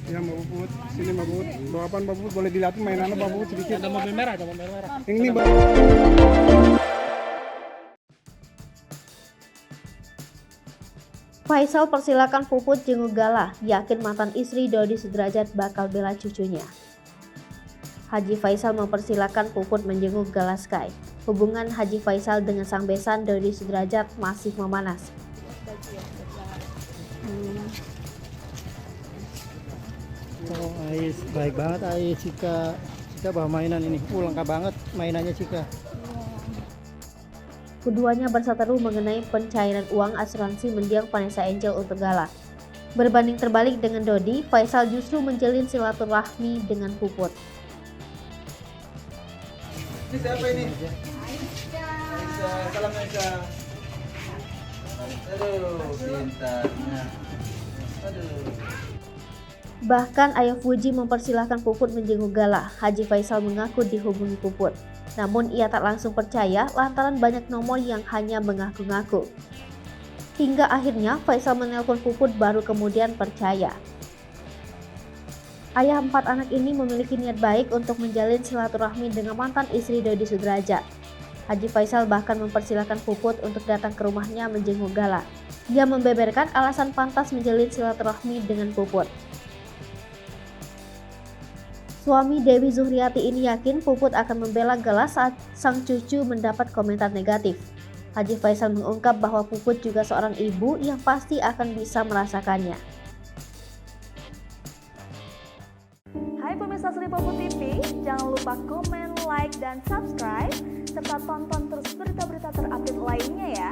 Ya Mbak Puput, sini Mbak Puput. Doapan Mbak Puput, boleh dilihatin mainannya Mbak Puput sedikit. Ada mobil merah, ada mobil merah. Ini Mbak. Faisal persilakan Puput jenguk Gala, yakin mantan istri Dodi Sudrajat bakal bela cucunya. Haji Faisal mempersilakan Puput menjenguk Gala Sky. Hubungan Haji Faisal dengan sang besan Dodi Sudrajat masih memanas. Oh, Ais, baik banget Ais. Cika bawa mainan ini. Lengkap banget mainannya Cika. Keduanya berseteru mengenai pencairan uang asuransi mendiang Vanessa Angel untuk Gala. Berbanding terbalik dengan Dodi, Faisal justru menjalin silaturahmi dengan Puput. Ini siapa ini? Aisyah. Salam Aisyah. Aduh, pintarnya. Aduh. Bahkan Ayah Fuji mempersilahkan Puput menjenguk Gala. Haji Faisal mengaku dihubungi Puput. Namun ia tak langsung percaya lantaran banyak nomor yang hanya mengaku-ngaku. Hingga akhirnya Faisal menelpon Puput baru kemudian percaya. Ayah 4 anak ini memiliki niat baik untuk menjalin silaturahmi dengan mantan istri Dodi Sudrajat. Haji Faisal bahkan mempersilahkan Puput untuk datang ke rumahnya menjenguk Gala. Dia membeberkan alasan pantas menjalin silaturahmi dengan Puput. Suami Dewi Zuhriati ini yakin Puput akan membela Gala saat sang cucu mendapat komentar negatif. Haji Faisal mengungkap bahwa Puput juga seorang ibu yang pasti akan bisa merasakannya. Hai pemirsa Sri Popo TV, jangan lupa komen, like, dan subscribe, serta tonton terus berita-berita terupdate lainnya ya.